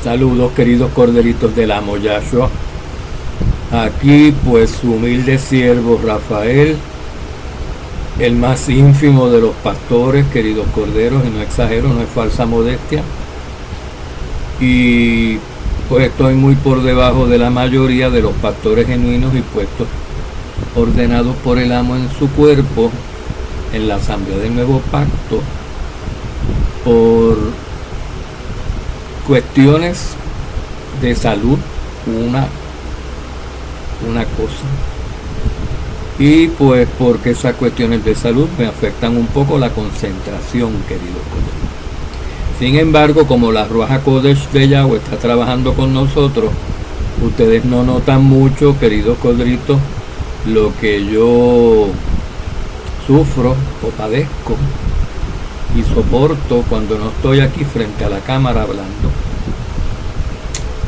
Saludos, queridos corderitos del amo Yahshua. Aquí pues su humilde siervo Rafael, el más ínfimo de los pastores, queridos corderos, y no exagero, no es falsa modestia. Y pues estoy muy por debajo de la mayoría de los pastores genuinos y puestos ordenados por el amo en su cuerpo en la Asamblea del Nuevo Pacto por cuestiones de salud, una cosa, y pues porque esas cuestiones de salud me afectan un poco la concentración, queridos colegas. Sin embargo, como la Ruach HaKodesh de Yahweh está trabajando con nosotros, ustedes no notan mucho, queridos codritos, lo que yo sufro o padezco y soporto cuando no estoy aquí frente a la cámara hablando,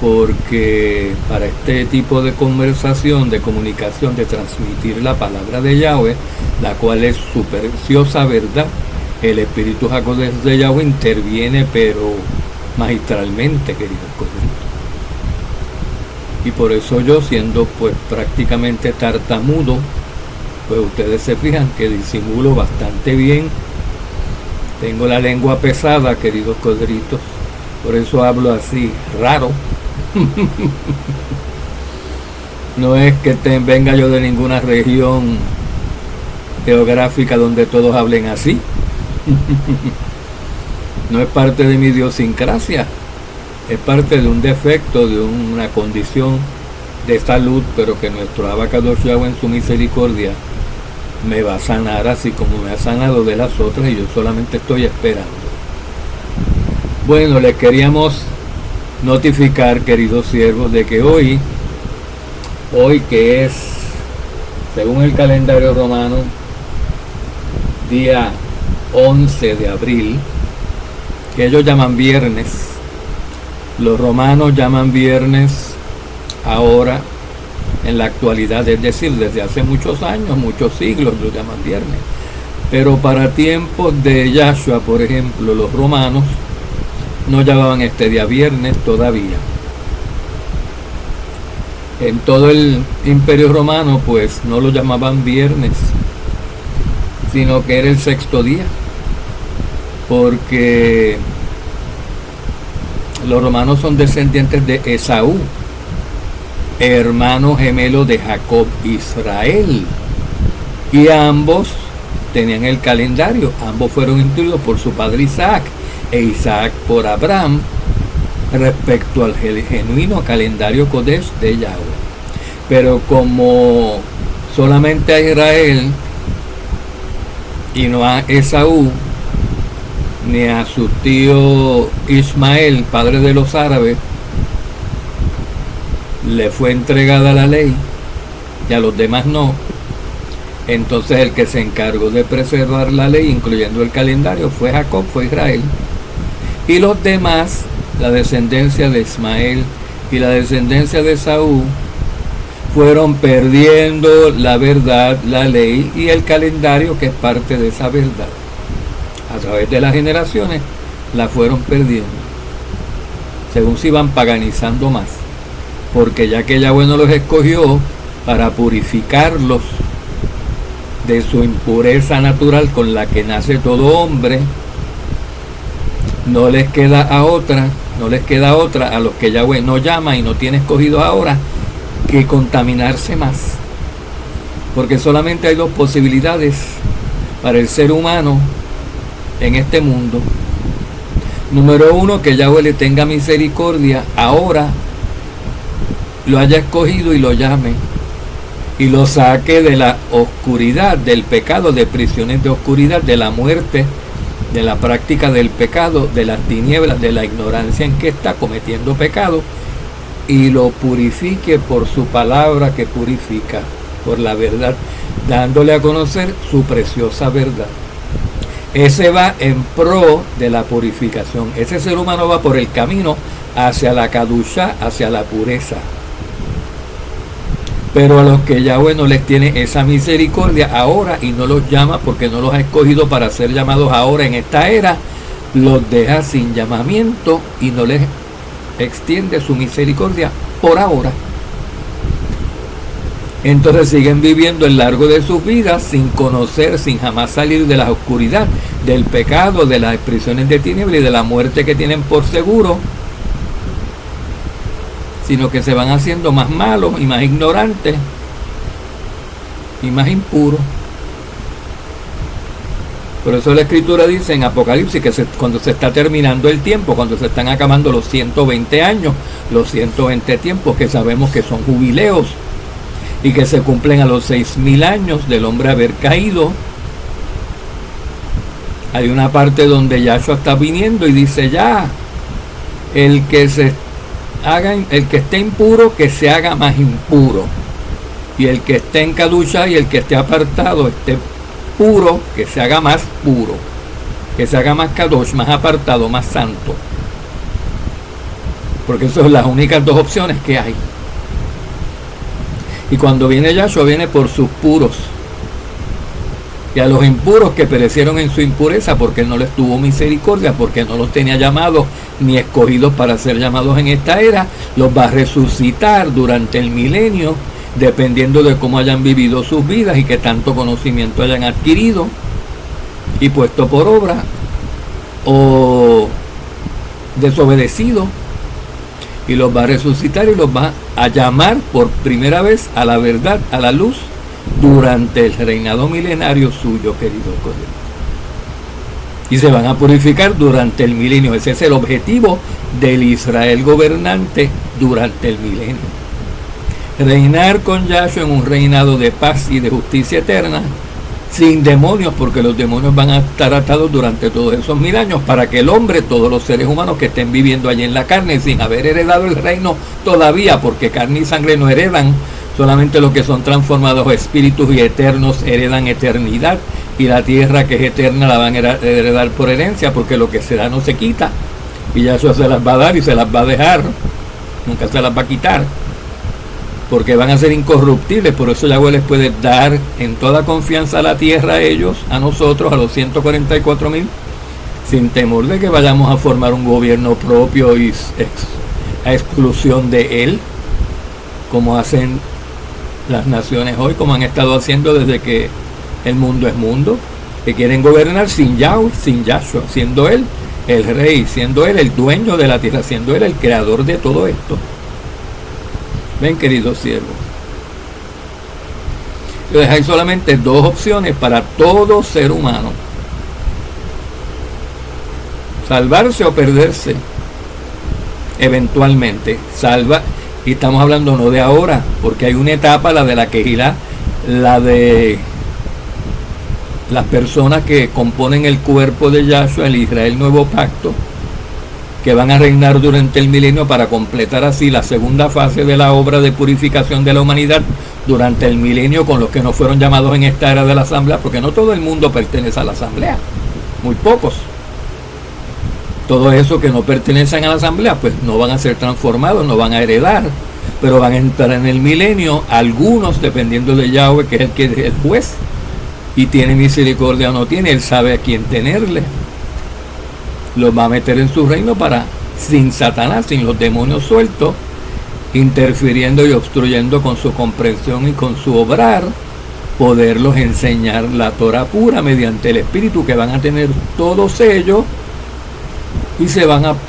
porque para este tipo de conversación, de comunicación, de transmitir la palabra de Yahweh, la cual es su preciosa verdad, el Espíritu HaKodesh de Yahweh interviene pero magistralmente, queridos codritos. Y por eso yo, siendo pues prácticamente tartamudo, pues ustedes se fijan que disimulo bastante bien. Tengo la lengua pesada, queridos codritos, por eso hablo así, raro. No es que venga yo de ninguna región geográfica donde todos hablen así. No es parte de mi idiosincrasia, es parte de un defecto, de una condición de salud, pero que nuestro Abacadosh Yahweh en su misericordia me va a sanar así como me ha sanado de las otras, y yo solamente estoy esperando. Bueno, les queríamos notificar, queridos siervos, de que hoy que es, según el calendario romano, día 11 de abril, que ellos llaman viernes, los romanos llaman viernes ahora, en la actualidad, es decir, desde hace muchos años, muchos siglos lo llaman viernes. Pero para tiempos de Yahshua, por ejemplo, los romanos no llamaban este día viernes todavía. En todo el Imperio Romano, pues, no lo llamaban viernes, sino que era el sexto día, porque los romanos son descendientes de Esaú, hermano gemelo de Jacob Israel, y ambos tenían el calendario, ambos fueron instruidos por su padre Isaac, e Isaac por Abraham, respecto al genuino calendario Kodesh de Yahweh. Pero como solamente a Israel y no a Esaú ni a su tío Ismael, padre de los árabes, le fue entregada la ley y a los demás no, entonces el que se encargó de preservar la ley, incluyendo el calendario, fue Jacob, fue Israel, y los demás, la descendencia de Ismael y la descendencia de Esaú, fueron perdiendo la verdad, la ley y el calendario, que es parte de esa verdad. A través de las generaciones la fueron perdiendo, según se iban paganizando más, porque ya que Yahweh no los escogió para purificarlos de su impureza natural con la que nace todo hombre, no les queda otra a los que Yahweh no llama y no tiene escogidos ahora, que contaminarse más, porque solamente hay dos posibilidades para el ser humano en este mundo. Número uno, que Yahweh le tenga misericordia ahora, lo haya escogido y lo llame y lo saque de la oscuridad, del pecado, de prisiones de oscuridad, de la muerte, de la práctica del pecado, de las tinieblas, de la ignorancia en que está cometiendo pecado, y lo purifique por su palabra que purifica, por la verdad, dándole a conocer su preciosa verdad. Ese va en pro de la purificación. Ese ser humano va por el camino hacia la Kadushá, hacia la pureza. Pero a los que Yahweh no les tiene esa misericordia ahora y no los llama porque no los ha escogido para ser llamados ahora en esta era, los deja sin llamamiento y no les extiende su misericordia por ahora. Entonces siguen viviendo el largo de sus vidas sin conocer, sin jamás salir de la oscuridad, del pecado, de las prisiones de tinieblas y de la muerte que tienen por seguro, sino que se van haciendo más malos y más ignorantes y más impuros. Por eso la Escritura dice en Apocalipsis que cuando se está terminando el tiempo, cuando se están acabando los 120 años, los 120 tiempos que sabemos que son jubileos y que se cumplen a los 6000 años del hombre haber caído, hay una parte donde Yahshua está viniendo y dice ya, el que esté impuro, que se haga más impuro, y el que esté en Kadusha y el que esté apartado, esté puro, que se haga más puro, que se haga más Kadosh, más apartado, más santo, porque esas son las únicas dos opciones que hay. Y cuando viene Yahshua, viene por sus puros, y a los impuros que perecieron en su impureza, porque él no les tuvo misericordia, porque no los tenía llamados ni escogidos para ser llamados en esta era, los va a resucitar durante el milenio, dependiendo de cómo hayan vivido sus vidas y qué tanto conocimiento hayan adquirido y puesto por obra o desobedecido, y los va a resucitar y los va a llamar por primera vez a la verdad, a la luz, durante el reinado milenario suyo, querido Cordero. Y se van a purificar durante el milenio. Ese es el objetivo del Israel gobernante durante el milenio. Reinar con Yahshua en un reinado de paz y de justicia eterna, sin demonios, porque los demonios van a estar atados durante todos esos 1000 años, para que el hombre, todos los seres humanos que estén viviendo allí en la carne, sin haber heredado el reino todavía, porque carne y sangre no heredan, solamente los que son transformados espíritus y eternos heredan eternidad, y la tierra que es eterna la van a heredar por herencia, porque lo que se da no se quita, y Yahshua se las va a dar y se las va a dejar, nunca se las va a quitar, porque van a ser incorruptibles. Por eso Yahweh les puede dar en toda confianza la tierra a ellos, a nosotros, a los 144,000, sin temor de que vayamos a formar un gobierno propio y a exclusión de él, como hacen las naciones hoy, como han estado haciendo desde que el mundo es mundo, que quieren gobernar sin Yahweh, sin Yahshua, siendo él el rey, siendo él el dueño de la tierra, siendo él el creador de todo esto. Ven, queridos siervos, hay solamente dos opciones para todo ser humano: salvarse o perderse. Eventualmente y estamos hablando no de ahora, porque hay una etapa, la de la Kehilá, la de las personas que componen el cuerpo de Yahshua, el Israel Nuevo Pacto, que van a reinar durante el milenio para completar así la segunda fase de la obra de purificación de la humanidad durante el milenio, con los que no fueron llamados en esta era de la asamblea, porque no todo el mundo pertenece a la asamblea, muy pocos. Todos esos que no pertenecen a la asamblea pues no van a ser transformados, no van a heredar, pero van a entrar en el milenio, algunos dependiendo de Yahweh, que es el que es el juez y tiene misericordia o no tiene, él sabe a quién tenerle. Los va a meter en su reino para, sin Satanás, sin los demonios sueltos, interfiriendo y obstruyendo con su comprensión y con su obrar, poderlos enseñar la Torah pura mediante el Espíritu, que van a tener todos ellos, y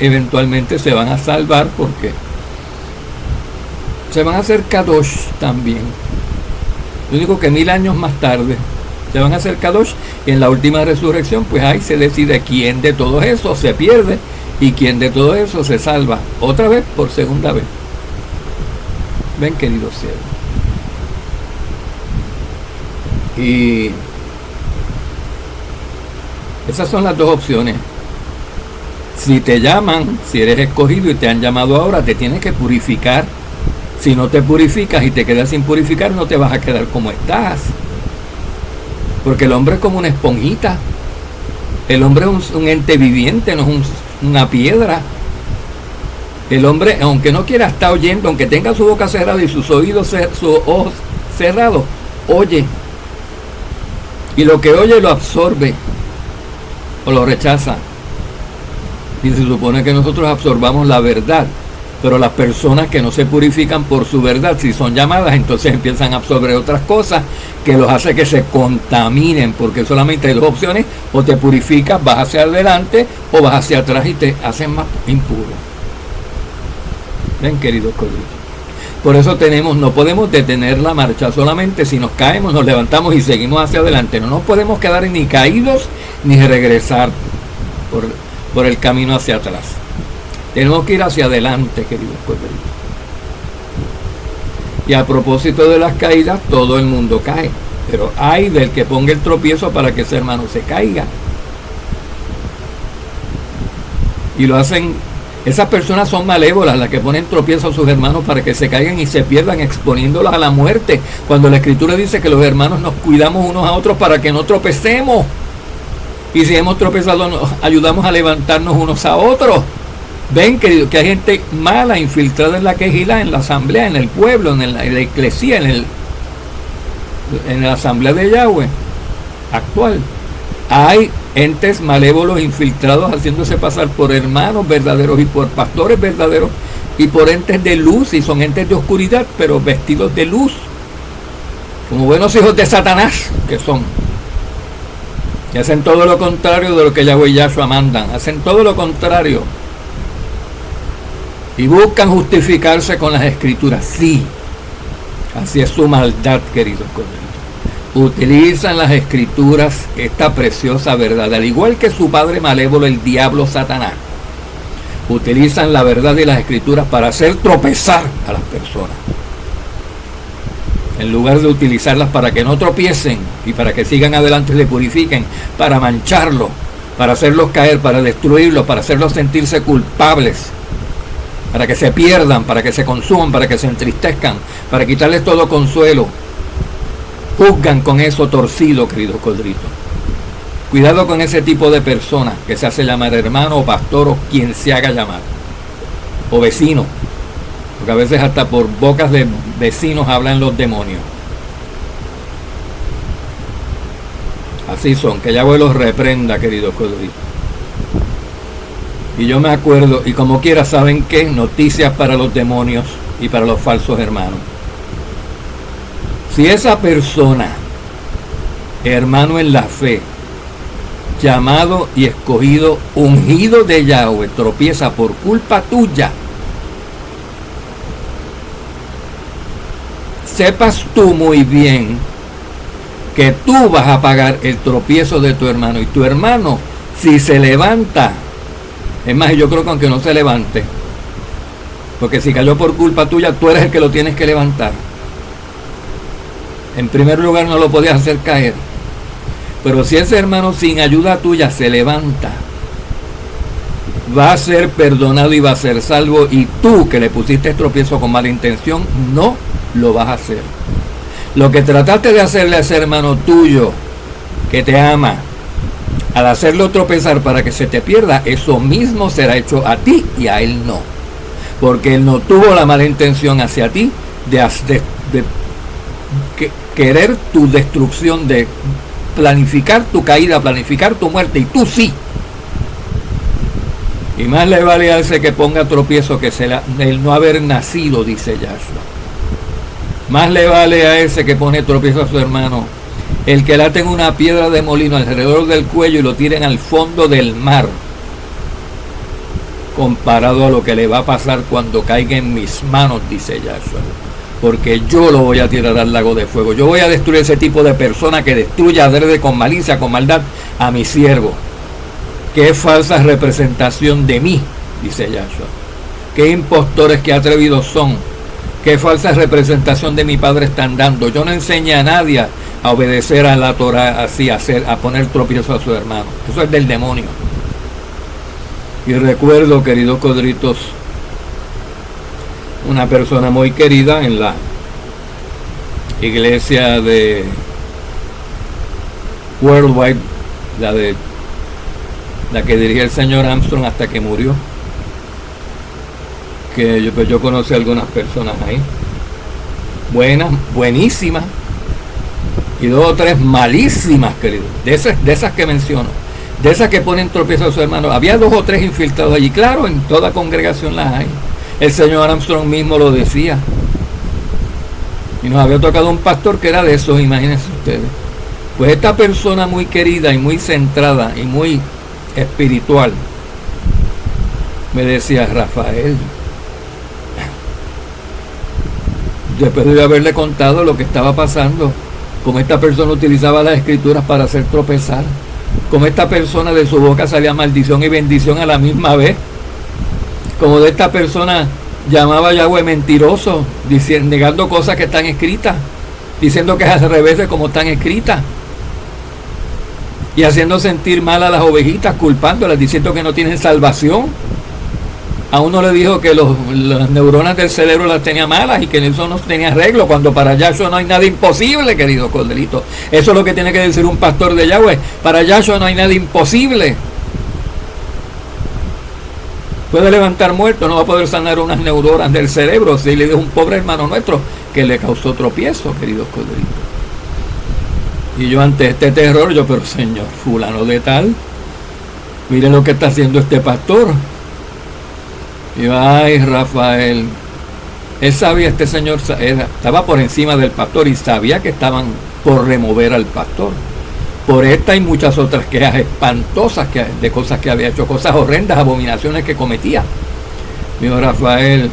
eventualmente se van a salvar, porque se van a hacer Kadosh también. Lo único que 1000 años más tarde se van a hacer Kadosh, y en la última resurrección pues ahí se decide quién de todo eso se pierde y quién de todo eso se salva otra vez, por segunda vez. Ven, queridos siervos, y esas son las dos opciones. Si te llaman, si eres escogido y te han llamado ahora, te tienes que purificar. Si no te purificas y te quedas sin purificar, no te vas a quedar como estás, porque el hombre es como una esponjita. El hombre es un ente viviente, no es una piedra. El hombre, aunque no quiera estar oyendo, aunque tenga su boca cerrada y sus ojos cerrados, oye, y lo que oye lo absorbe o lo rechaza. Y se supone que nosotros absorbamos la verdad, Pero las personas que no se purifican por su verdad, si son llamadas, entonces empiezan a absorber otras cosas que los hace que se contaminen, porque solamente hay dos opciones: o te purificas, vas hacia adelante, o vas hacia atrás y te hacen más impuro. Ven, queridos cordillos. Por eso no podemos detener la marcha. Solamente si nos caemos, nos levantamos y seguimos hacia adelante. No nos podemos quedar ni caídos ni regresar por el camino hacia atrás. Tenemos que ir hacia adelante, queridos corderitos. Y a propósito de las caídas, todo el mundo cae. Pero hay del que ponga el tropiezo para que ese hermano se caiga. Y lo hacen, esas personas son malévolas, las que ponen tropiezo a sus hermanos para que se caigan y se pierdan, exponiéndolos a la muerte. Cuando la Escritura dice que los hermanos nos cuidamos unos a otros para que no tropecemos. Y si hemos tropezado, nos ayudamos a levantarnos unos a otros. Ven, querido, que hay gente mala infiltrada en la quejilá, en la asamblea, en el pueblo, en la iglesia, en la asamblea de Yahweh actual. Hay entes malévolos infiltrados haciéndose pasar por hermanos verdaderos y por pastores verdaderos y por entes de luz, y son entes de oscuridad, pero vestidos de luz, como buenos hijos de Satanás que son. Y hacen todo lo contrario de lo que Yahweh y Yahshua mandan. Hacen todo lo contrario. Y buscan justificarse con las Escrituras. Sí, así es su maldad, queridos corderitos. Utilizan las Escrituras, esta preciosa verdad, al igual que su padre malévolo, el diablo Satanás. Utilizan la verdad de las Escrituras para hacer tropezar a las personas, en lugar de utilizarlas para que no tropiecen y para que sigan adelante y le purifiquen, para mancharlos, para hacerlos caer, para destruirlos, para hacerlos sentirse culpables, para que se pierdan, para que se consuman, para que se entristezcan, para quitarles todo consuelo. Juzgan con eso torcido, queridos corderitos. Cuidado con ese tipo de personas que se hace llamar hermano o pastor o quien se haga llamar, o vecino, porque a veces hasta por bocas de vecinos hablan los demonios. Así son, que Yahweh los reprenda, queridos corderitos. Y yo me acuerdo, y como quiera, ¿saben qué? Noticias para los demonios y para los falsos hermanos. Si esa persona, hermano en la fe, llamado y escogido, ungido de Yahweh, tropieza por culpa tuya, sepas tú muy bien que tú vas a pagar el tropiezo de tu hermano. Y tu hermano, si se levanta, es más, yo creo que aunque no se levante, porque si cayó por culpa tuya, tú eres el que lo tienes que levantar. En primer lugar, no lo podías hacer caer. Pero si ese hermano sin ayuda tuya se levanta, va a ser perdonado y va a ser salvo. Y tú, que le pusiste tropiezo con mala intención, no lo vas a hacer. Lo que trataste de hacerle a ese hermano tuyo que te ama, al hacerlo tropezar para que se te pierda, eso mismo será hecho a ti y a él no. Porque él no tuvo la mala intención hacia ti de querer tu destrucción, de planificar tu caída, planificar tu muerte, y tú sí. Y más le vale a ese que ponga tropiezo que el no haber nacido, dice Yahshua. Más le vale a ese que pone tropiezo a su hermano el que le aten una piedra de molino alrededor del cuello y lo tiren al fondo del mar, comparado a lo que le va a pasar cuando caiga en mis manos, dice Yahshua. Porque yo lo voy a tirar al lago de fuego. Yo voy a destruir ese tipo de persona que destruye adrede, con malicia, con maldad, a mi siervo, que es falsa representación de mí, dice Yahshua. Qué impostores, qué atrevidos son, qué falsa representación de mi Padre están dando. Yo no enseñé a nadie a obedecer a la Torah, así, a poner tropiezo a su hermano. Eso es del demonio. Y recuerdo, queridos corderitos, una persona muy querida en la iglesia de Worldwide, la que dirigía el señor Armstrong hasta que murió, que yo conocí a algunas personas ahí, buenas, buenísimas, y 2 o 3 malísimas, queridos, de esas que menciono, de esas que ponen tropiezo a su hermano. Había 2 o 3 infiltrados allí, claro, en toda congregación las hay, El señor Armstrong mismo lo decía. Y nos había tocado un pastor que era de esos, imagínense ustedes. Pues esta persona muy querida y muy centrada y muy espiritual me decía: Rafael, después de haberle contado lo que estaba pasando, cómo esta persona utilizaba las escrituras para hacer tropezar, cómo esta persona de su boca salía maldición y bendición a la misma vez, como de esta persona llamaba a Yahweh mentiroso, negando cosas que están escritas, diciendo que es al revés de como están escritas, y haciendo sentir mal a las ovejitas, culpándolas, diciendo que no tienen salvación. A uno le dijo que las neuronas del cerebro las tenía malas y que eso no tenía arreglo, cuando para Yahshua no hay nada imposible, querido Cordelito. Eso es lo que tiene que decir un pastor de Yahweh. Para Yahshua no hay nada imposible. Puede levantar muertos, no va a poder sanar unas neuronas del cerebro. Si le dijo un pobre hermano nuestro que le causó tropiezo, queridos Corderitos. Y yo ante este terror, pero señor, fulano de tal, miren lo que está haciendo este pastor. Y yo, ay, Rafael, él sabía, este señor estaba por encima del pastor y sabía que estaban por remover al pastor. Por esta y muchas otras quejas espantosas de cosas que había hecho, cosas horrendas, abominaciones que cometía. Mío, Rafael,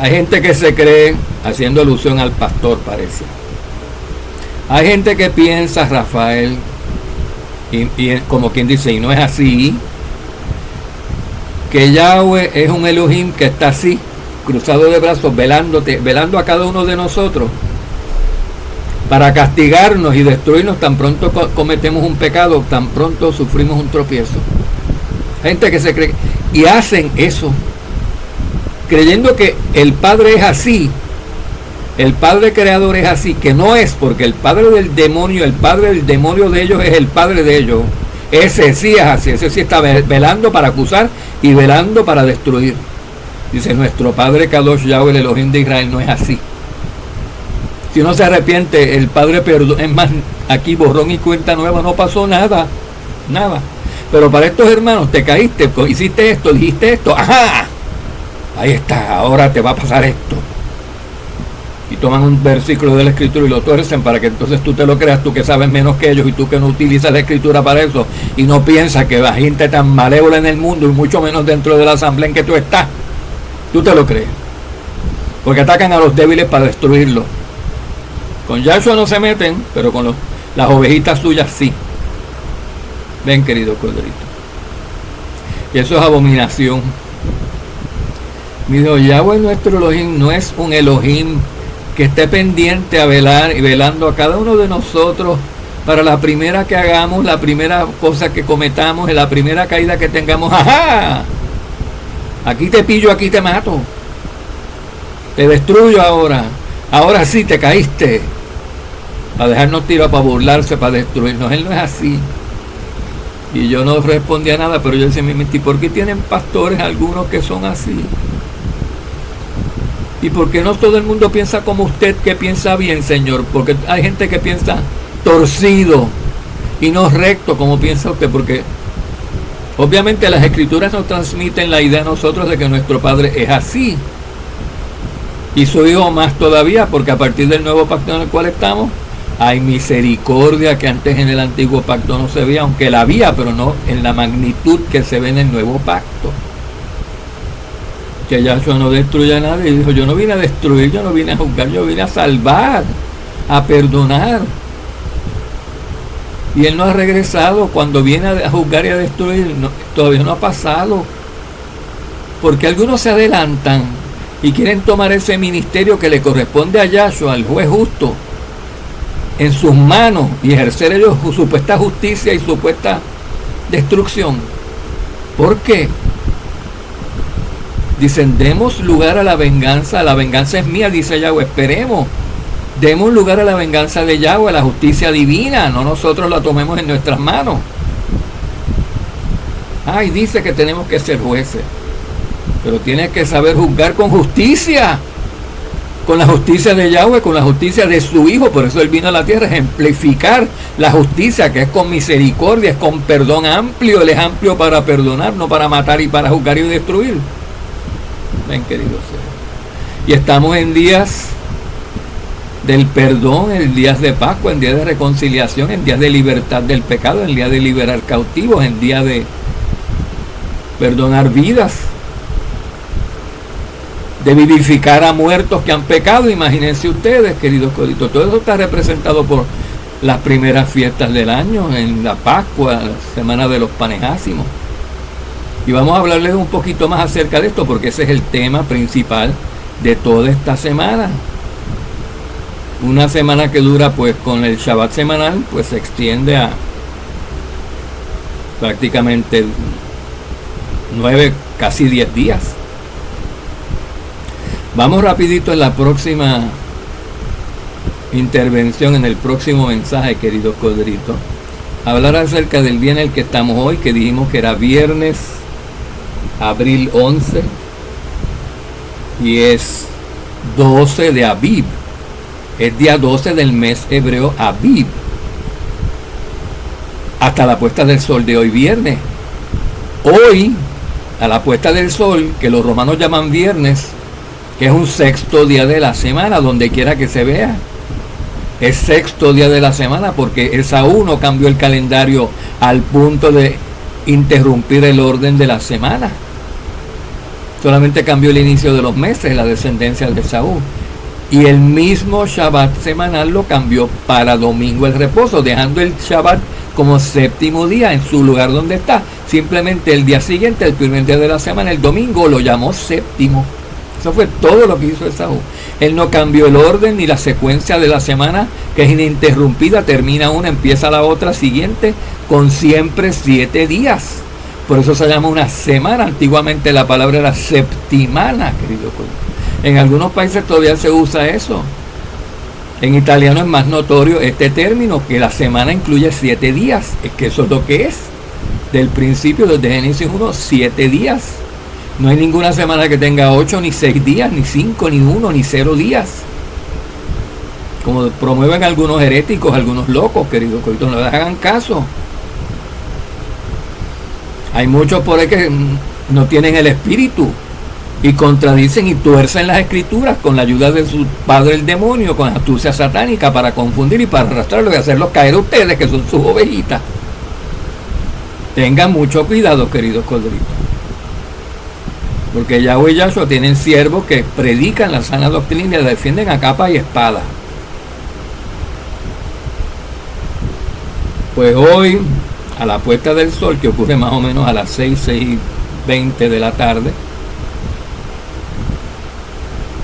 hay gente que se cree, haciendo alusión al pastor, parece. Hay gente que piensa, Rafael, y como quien dice, y no es así, que Yahweh es un Elohim que está así, cruzado de brazos, velando a cada uno de nosotros, para castigarnos y destruirnos tan pronto cometemos un pecado, tan pronto sufrimos un tropiezo. Gente que se cree, y hacen eso, creyendo que el Padre es así, el Padre Creador es así, que no es, porque el Padre del demonio de ellos es el Padre de ellos. Ese sí es así, ese sí está velando para acusar y velando para destruir. Dice: nuestro Padre Kadosh Yahweh, el Elohim de Israel, no es así. Si uno se arrepiente, el Padre perdona. Es más, aquí borrón y cuenta nueva, no pasó nada. Pero para estos hermanos, te caíste, hiciste esto, dijiste esto, ¡ajá! Ahí está, ahora te va a pasar esto. Y toman un versículo de la Escritura y lo tuercen para que entonces tú te lo creas, tú que sabes menos que ellos y tú que no utilizas la Escritura para eso y no piensas que hay gente tan malévola en el mundo y mucho menos dentro de la asamblea en que tú estás. Tú te lo crees. Porque atacan a los débiles para destruirlos. Con Yahshua no se meten, pero con las ovejitas suyas sí. Ven, querido Corderito. Y eso es abominación. Mi Dios, Yahweh nuestro Elohim no es un Elohim que esté pendiente a velar y velando a cada uno de nosotros para la primera que hagamos, la primera cosa que cometamos, la primera caída que tengamos. ¡Ajá! Aquí te pillo, aquí te mato. Te destruyo ahora. Ahora sí te caíste. Para dejarnos tirar, para burlarse, para destruirnos. Él no es así. Y yo no respondía nada, pero yo decía: ¿y por qué tienen pastores algunos que son así? ¿Y por qué no todo el mundo piensa como usted, que piensa bien, Señor? Porque hay gente que piensa torcido y no recto como piensa usted, porque obviamente las Escrituras nos transmiten la idea a nosotros de que nuestro Padre es así. Y su Hijo más todavía, porque a partir del nuevo pacto en el cual estamos, hay misericordia que antes en el antiguo pacto no se veía, aunque la había, pero no en la magnitud que se ve en el nuevo pacto. Que Yahshua no destruya a nadie. Y dijo: yo no vine a destruir, yo no vine a juzgar, yo vine a salvar, a perdonar. Y Él no ha regresado. Cuando viene a juzgar y a destruir, todavía no ha pasado. Porque algunos se adelantan y quieren tomar ese ministerio que le corresponde a Yahshua, al juez justo, en sus manos y ejercer ellos su supuesta justicia y supuesta destrucción. ¿Por qué? Dicen: demos lugar a la venganza es mía, dice Yahweh. Esperemos, demos lugar a la venganza de Yahweh, a la justicia divina, no nosotros la tomemos en nuestras manos. Ay, dice que tenemos que ser jueces, pero tienes que saber juzgar con justicia, con la justicia de Yahweh, con la justicia de su Hijo. Por eso Él vino a la tierra, a ejemplificar la justicia, que es con misericordia, es con perdón amplio. Él es amplio para perdonar, no para matar y para juzgar y destruir. Ven, queridos. Y estamos en días del perdón, en días de Pascua, en días de reconciliación, en días de libertad del pecado, en días de liberar cautivos, en días de perdonar vidas, de vivificar a muertos que han pecado. Imagínense ustedes, queridos coditos, todo eso está representado por las primeras fiestas del año, en la Pascua, la semana de los panes ácimos. Y vamos a hablarles un poquito más acerca de esto, porque ese es el tema principal de toda esta semana. Una semana que dura, pues, con el Shabbat semanal, pues se extiende a prácticamente 9, casi 10 días. Vamos rapidito en la próxima intervención, en el próximo mensaje, queridos codritos, a hablar acerca del día en el que estamos hoy, que dijimos que era viernes, abril 11, y es 12 de Abib. Es día 12 del mes hebreo Abib, hasta la puesta del sol de hoy viernes. Hoy, a la puesta del sol, que los romanos llaman viernes, que es un sexto día de la semana, donde quiera que se vea, es sexto día de la semana, porque Esaú no cambió el calendario al punto de interrumpir el orden de la semana. Solamente cambió el inicio de los meses, la descendencia de Esaú. Y el mismo Shabbat semanal lo cambió para domingo el reposo, dejando el Shabbat como séptimo día en su lugar donde está. Simplemente el día siguiente, el primer día de la semana, el domingo, lo llamó séptimo. Eso fue todo lo que hizo Esaú. Él no cambió el orden ni la secuencia de la semana, que es ininterrumpida, termina una, empieza la otra siguiente, con siempre 7 días. Por eso se llama una semana. Antiguamente la palabra era septimana, querido. En algunos países todavía se usa eso. En italiano es más notorio este término, que la semana incluye 7 días. Es que eso es lo que es. Del principio, desde Génesis 1, 7 días. No hay ninguna semana que tenga 8, ni 6 días, ni 5, ni 1, ni 0 días. Como promueven algunos heréticos, algunos locos, queridos. No les hagan caso. Hay muchos por ahí que no tienen el espíritu y contradicen y tuercen las escrituras con la ayuda de su padre el demonio, con astucia satánica, para confundir y para arrastrarlos y hacerlos caer a ustedes, que son sus ovejitas. Tengan mucho cuidado, queridos corderitos, porque Yahweh y Yahshua tienen siervos que predican la sana doctrina y la defienden a capa y espada. Pues hoy, a la puesta del sol, que ocurre más o menos a las 6:20 de la tarde,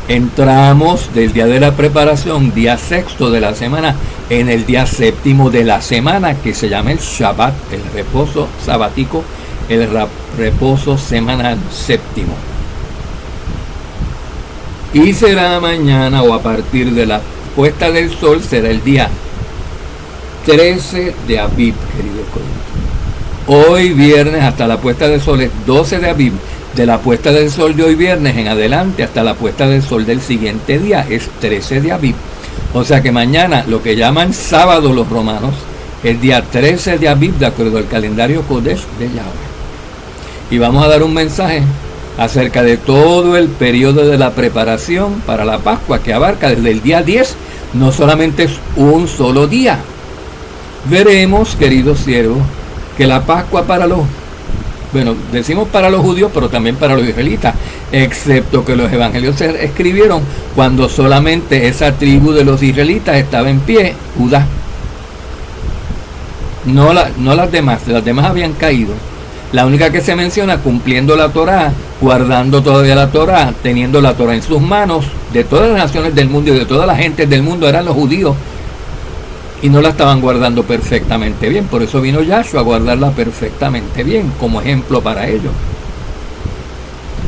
entramos del día de la preparación, día sexto de la semana, en el día séptimo de la semana, que se llama el Shabbat, el reposo sabático, el reposo semanal séptimo. Y será mañana, o a partir de la puesta del sol, será el día 13 de Abib, queridos colegas. Hoy viernes hasta la puesta del sol es 12 de Abib. De la puesta del sol de hoy viernes en adelante hasta la puesta del sol del siguiente día es 13 de Abib. O sea que mañana, lo que llaman sábado los romanos, es día 13 de Abib, de acuerdo al calendario Kodesh de Yahweh. Y vamos a dar un mensaje acerca de todo el periodo de la preparación para la Pascua, que abarca desde el día 10, no solamente es un solo día. Veremos, queridos siervos, que la Pascua decimos para los judíos, pero también para los israelitas, excepto que los evangelios se escribieron cuando solamente esa tribu de los israelitas estaba en pie, Judá. No las demás habían caído. La única que se menciona cumpliendo la Torá, guardando todavía la Torá, teniendo la Torá en sus manos, de todas las naciones del mundo y de todas las gentes del mundo, eran los judíos. Y no la estaban guardando perfectamente bien. Por eso vino Yahshua a guardarla perfectamente bien, como ejemplo para ellos.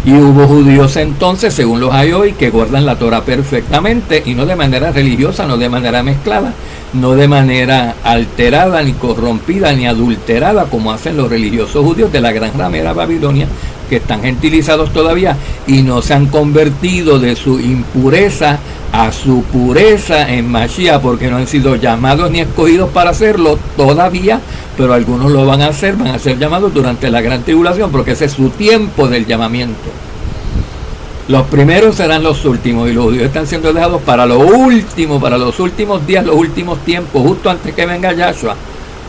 Y hubo judíos entonces, según los hay hoy, que guardan la Torah perfectamente, y no de manera religiosa, no de manera mezclada, no de manera alterada, ni corrompida, ni adulterada, como hacen los religiosos judíos de la gran ramera Babilonia, que están gentilizados todavía y no se han convertido de su impureza a su pureza en Mashiach, porque no han sido llamados ni escogidos para hacerlo todavía, pero algunos lo van a ser llamados durante la gran tribulación, porque ese es su tiempo del llamamiento. Los primeros serán los últimos, y los judíos están siendo dejados para lo último, para los últimos días, los últimos tiempos, justo antes que venga Yahshua,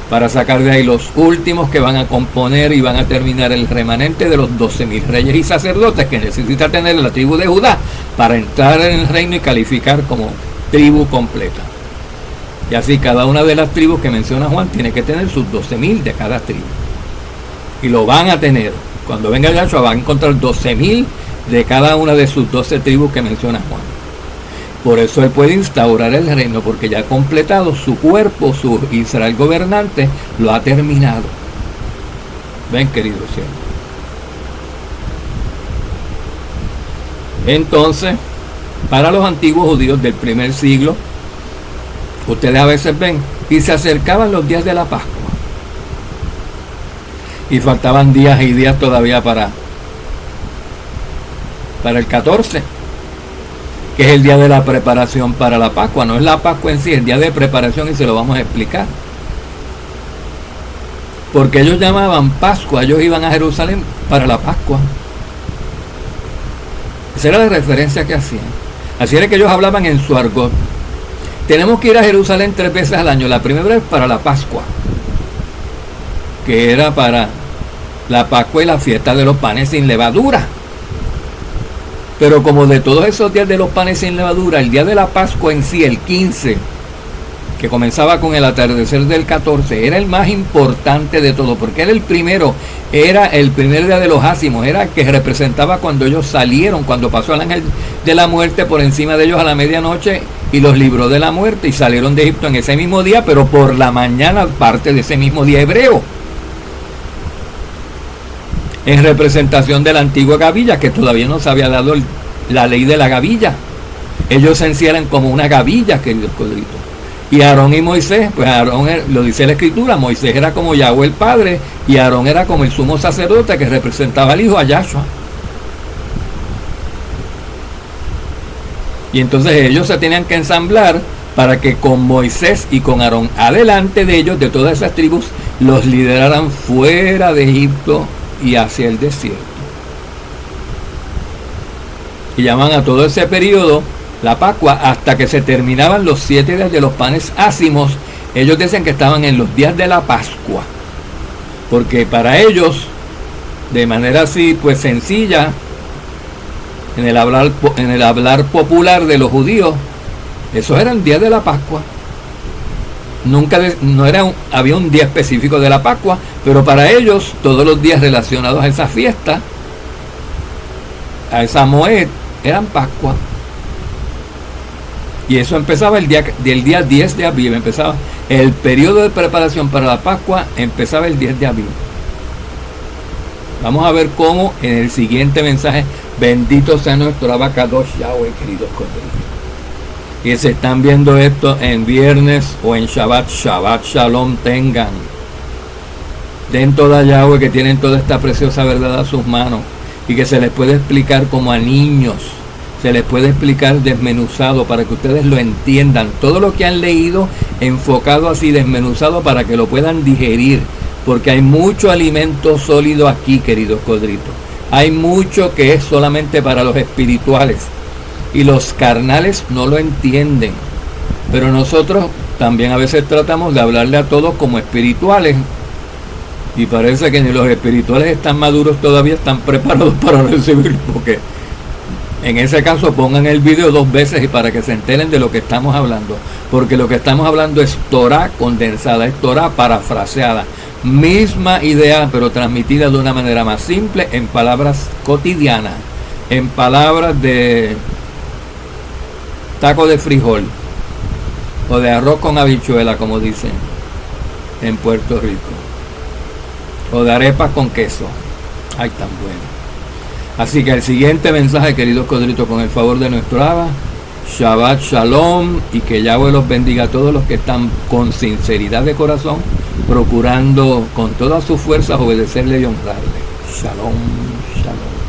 para sacar de ahí los últimos que van a componer y van a terminar el remanente de los 12,000 reyes y sacerdotes que necesita tener la tribu de Judá para entrar en el reino y calificar como tribu completa. Y así cada una de las tribus que menciona Juan tiene que tener sus 12,000 de cada tribu. Y lo van a tener. Cuando venga Yahshua va a encontrar 12,000 de cada una de sus 12 tribus que menciona Juan. Por eso él puede instaurar el reino, porque ya ha completado su cuerpo, su Israel gobernante, lo ha terminado. Ven, queridos cielos. Entonces, para los antiguos judíos del primer siglo, ustedes a veces ven, y se acercaban los días de la Pascua. Y faltaban días y días todavía para el 14, que es el día de la preparación para la Pascua. No es la Pascua en sí, es el día de preparación, y se lo vamos a explicar. Porque ellos llamaban Pascua, ellos iban a Jerusalén para la Pascua. Esa era la referencia que hacían. Así era que ellos hablaban en su argot. Tenemos que ir a Jerusalén 3 veces al año. La primera vez para la Pascua, que era para la Pascua y la fiesta de los panes sin levadura. Pero como de todos esos días de los panes sin levadura, el día de la Pascua en sí, el 15, que comenzaba con el atardecer del 14, era el más importante de todo, porque era el primero, era el primer día de los ácimos, era el que representaba cuando ellos salieron, cuando pasó el ángel de la muerte por encima de ellos a la medianoche y los libró de la muerte, y salieron de Egipto en ese mismo día, pero por la mañana, parte de ese mismo día hebreo, en representación de la antigua gavilla, que todavía no se había dado la ley de la gavilla. Ellos se encierran como una gavilla, queridos codritos. Y Aarón y Moisés, pues Aarón, lo dice la escritura, Moisés era como Yahweh el Padre, y Aarón era como el sumo sacerdote que representaba al Hijo, a Yahshua. Y entonces ellos se tenían que ensamblar para que con Moisés y con Aarón adelante de ellos, de todas esas tribus, los lideraran fuera de Egipto y hacia el desierto. Y llaman a todo ese periodo la Pascua, hasta que se terminaban los 7 días de los panes ácimos. Ellos dicen que estaban en los días de la Pascua, porque para ellos, de manera así pues sencilla, en el hablar popular de los judíos, esos eran días de la Pascua. Nunca había un día específico de la Pascua, pero para ellos todos los días relacionados a esa fiesta, a esa Moed, eran Pascua. Y eso empezaba del día 10 de Aviv, empezaba el periodo de preparación para la Pascua, empezaba el 10 de Aviv. Vamos a ver cómo en el siguiente mensaje, bendito sea nuestro Abacadosh Yahweh, queridos corderitos. Y si están viendo esto en viernes o en Shabbat, Shabbat Shalom tengan. Den toda Yahweh, que tienen toda esta preciosa verdad a sus manos, y que se les puede explicar como a niños, se les puede explicar desmenuzado para que ustedes lo entiendan. Todo lo que han leído enfocado así, desmenuzado, para que lo puedan digerir, porque hay mucho alimento sólido aquí, queridos codritos. Hay mucho que es solamente para los espirituales, y los carnales no lo entienden. Pero nosotros también a veces tratamos de hablarle a todos como espirituales, y parece que ni los espirituales están maduros todavía, están preparados para recibir, porque en ese caso pongan el video 2 veces y para que se enteren de lo que estamos hablando, porque lo que estamos hablando es Torah condensada, es Torah parafraseada, misma idea pero transmitida de una manera más simple, en palabras cotidianas, en palabras de taco de frijol o de arroz con habichuela, como dicen en Puerto Rico, o de arepas con queso. Ay, tan bueno. Así que el siguiente mensaje, queridos codritos, con el favor de nuestro Abba, Shabbat Shalom, y que Yahweh los bendiga a todos los que están con sinceridad de corazón procurando con todas sus fuerzas obedecerle y honrarle. Shalom.